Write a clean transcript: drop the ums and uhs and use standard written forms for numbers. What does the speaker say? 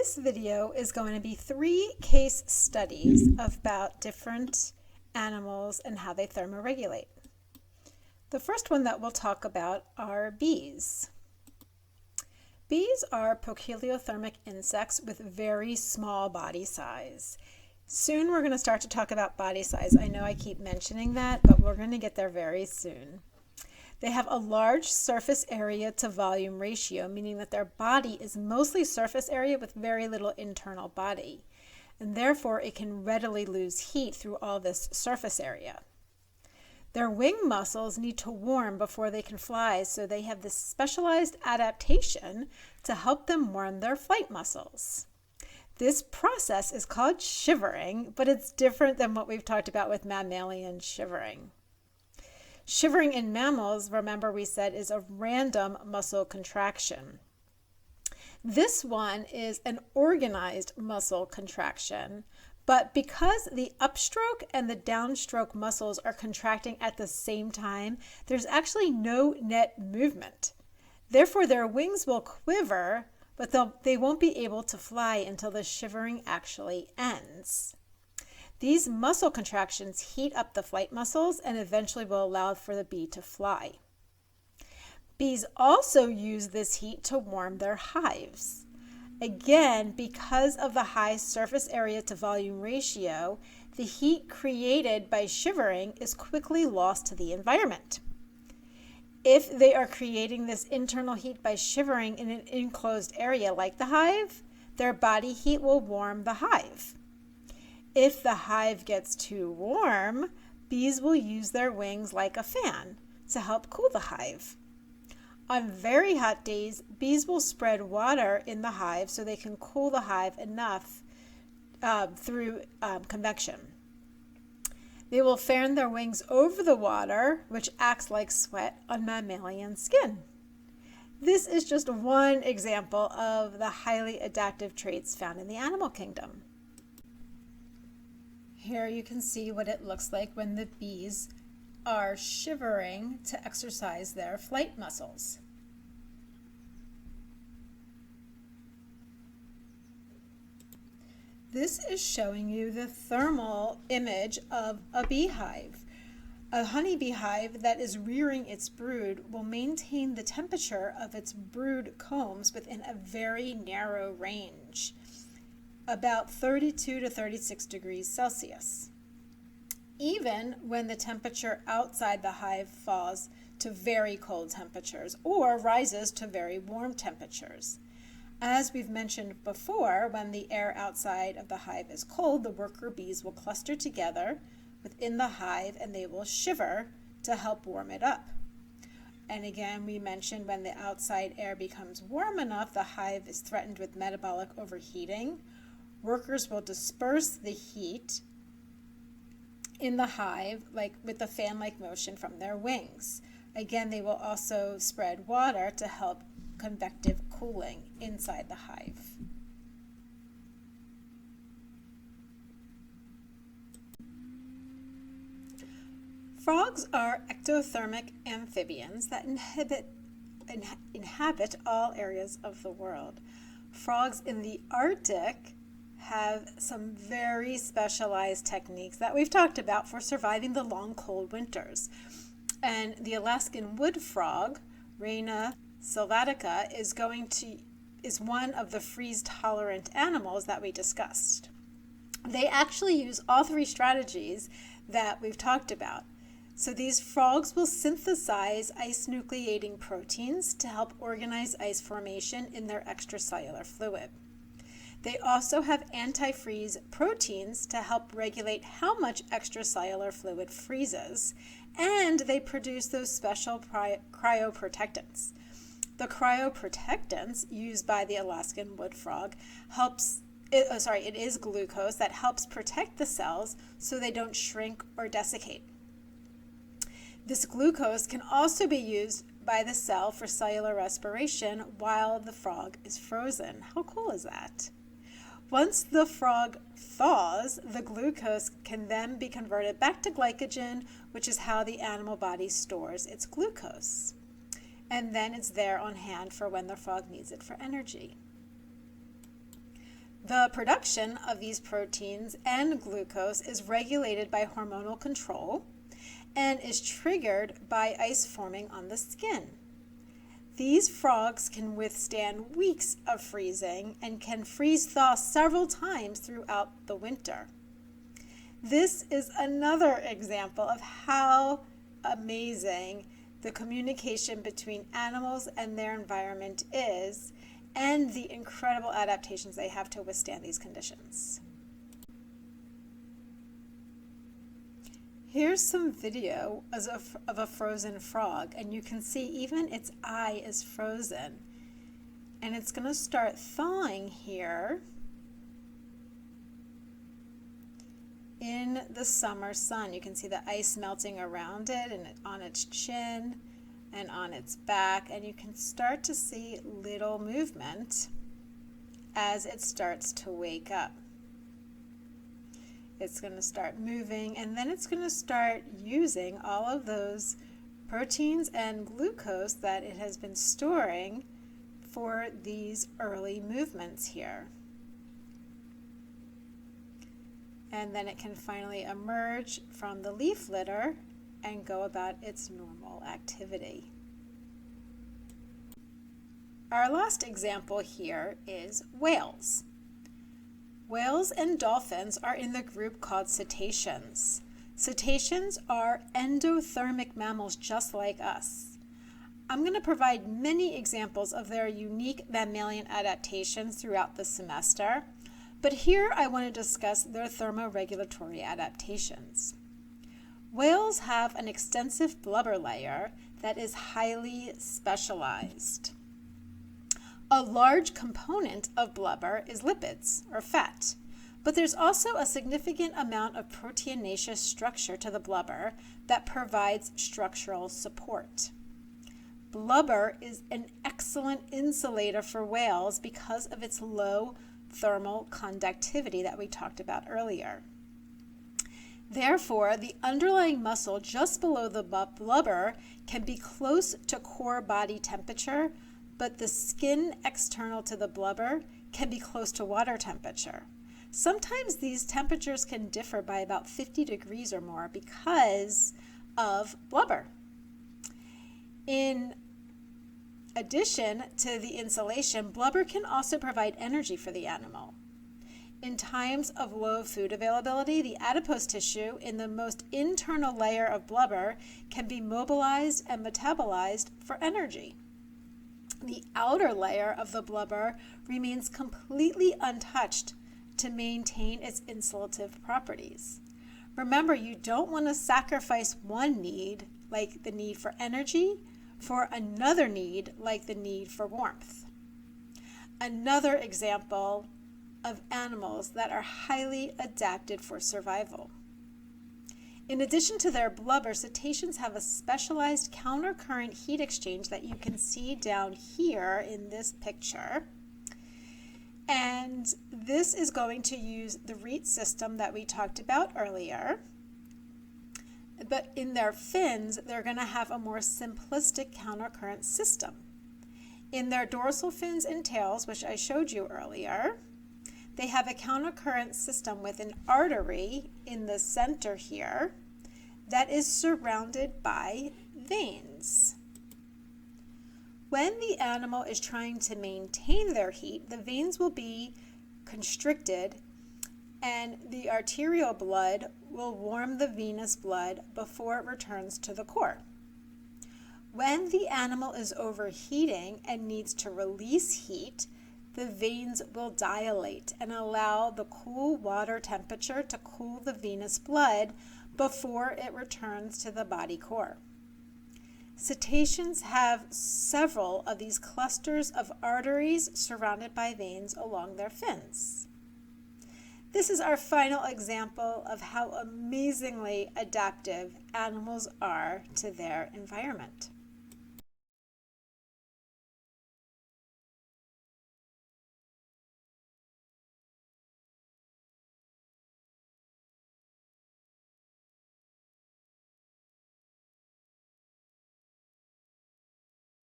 This video is going to be 3 case studies about different animals and how they thermoregulate. The first one that we'll talk about are bees. Bees are poikilothermic insects with very small body size. Soon we're going to start to talk about body size. I know I keep mentioning that, but we're going to get there very soon. They have a large surface area to volume ratio, meaning that their body is mostly surface area with very little internal body, and therefore it can readily lose heat through all this surface area. Their wing muscles need to warm before they can fly, so they have this specialized adaptation to help them warm their flight muscles. This process is called shivering, but it's different than what we've talked about with mammalian shivering. Shivering in mammals, remember we said, is a random muscle contraction. This one is an organized muscle contraction, but because the upstroke and the downstroke muscles are contracting at the same time, there's actually no net movement. Therefore, their wings will quiver, but they won't be able to fly until the shivering actually ends. These muscle contractions heat up the flight muscles and eventually will allow for the bee to fly. Bees also use this heat to warm their hives. Again, because of the high surface area to volume ratio, the heat created by shivering is quickly lost to the environment. If they are creating this internal heat by shivering in an enclosed area like the hive, their body heat will warm the hive. If the hive gets too warm, bees will use their wings like a fan to help cool the hive. On very hot days, bees will spread water in the hive so they can cool the hive enough through convection. They will fan their wings over the water, which acts like sweat on mammalian skin. This is just one example of the highly adaptive traits found in the animal kingdom. Here you can see what it looks like when the bees are shivering to exercise their flight muscles. This is showing you the thermal image of a beehive. A honeybee hive that is rearing its brood will maintain the temperature of its brood combs within a very narrow range, about 32 to 36 degrees Celsius. Even when the temperature outside the hive falls to very cold temperatures or rises to very warm temperatures. As we've mentioned before, when the air outside of the hive is cold, the worker bees will cluster together within the hive and they will shiver to help warm it up. And again, we mentioned when the outside air becomes warm enough, the hive is threatened with metabolic overheating. Workers will disperse the heat in the hive with the fan-like motion from their wings. Again, they will also spread water to help convective cooling inside the hive. Frogs are ectothermic amphibians that inhabit all areas of the world. Frogs in the Arctic have some very specialized techniques that we've talked about for surviving the long, cold winters. And the Alaskan wood frog, Rhina sylvatica, is one of the freeze-tolerant animals that we discussed. They actually use all 3 strategies that we've talked about. So these frogs will synthesize ice-nucleating proteins to help organize ice formation in their extracellular fluid. They also have antifreeze proteins to help regulate how much extracellular fluid freezes, and they produce those special cryoprotectants. The cryoprotectants used by the Alaskan wood frog it is glucose that helps protect the cells so they don't shrink or desiccate. This glucose can also be used by the cell for cellular respiration while the frog is frozen. How cool is that? Once the frog thaws, the glucose can then be converted back to glycogen, which is how the animal body stores its glucose. And then it's there on hand for when the frog needs it for energy. The production of these proteins and glucose is regulated by hormonal control and is triggered by ice forming on the skin. These frogs can withstand weeks of freezing and can freeze-thaw several times throughout the winter. This is another example of how amazing the communication between animals and their environment is, and the incredible adaptations they have to withstand these conditions. Here's some video of a frozen frog, and you can see even its eye is frozen. And it's going to start thawing here in the summer sun. You can see the ice melting around it and on its chin and on its back, and you can start to see little movement as it starts to wake up. It's going to start moving, and then it's going to start using all of those proteins and glucose that it has been storing for these early movements here. And then it can finally emerge from the leaf litter and go about its normal activity. Our last example here is whales. Whales and dolphins are in the group called cetaceans. Cetaceans are endothermic mammals just like us. I'm going to provide many examples of their unique mammalian adaptations throughout the semester, but here I want to discuss their thermoregulatory adaptations. Whales have an extensive blubber layer that is highly specialized. A large component of blubber is lipids, or fat, but there's also a significant amount of proteinaceous structure to the blubber that provides structural support. Blubber is an excellent insulator for whales because of its low thermal conductivity that we talked about earlier. Therefore, the underlying muscle just below the blubber can be close to core body temperature, but the skin external to the blubber can be close to water temperature. Sometimes these temperatures can differ by about 50 degrees or more because of blubber. In addition to the insulation, blubber can also provide energy for the animal. In times of low food availability, the adipose tissue in the most internal layer of blubber can be mobilized and metabolized for energy. The outer layer of the blubber remains completely untouched to maintain its insulative properties. Remember, you don't want to sacrifice one need, like the need for energy, for another need, like the need for warmth. Another example of animals that are highly adapted for survival. In addition to their blubber, cetaceans have a specialized countercurrent heat exchange that you can see down here in this picture. And this is going to use the REAT system that we talked about earlier. But in their fins, they're going to have a more simplistic countercurrent system. In their dorsal fins and tails, which I showed you earlier, they have a countercurrent system with an artery in the center here that is surrounded by veins. When the animal is trying to maintain their heat, the veins will be constricted and the arterial blood will warm the venous blood before it returns to the core. When the animal is overheating and needs to release heat, the veins will dilate and allow the cool water temperature to cool the venous blood before it returns to the body core. Cetaceans have several of these clusters of arteries surrounded by veins along their fins. This is our final example of how amazingly adaptive animals are to their environment.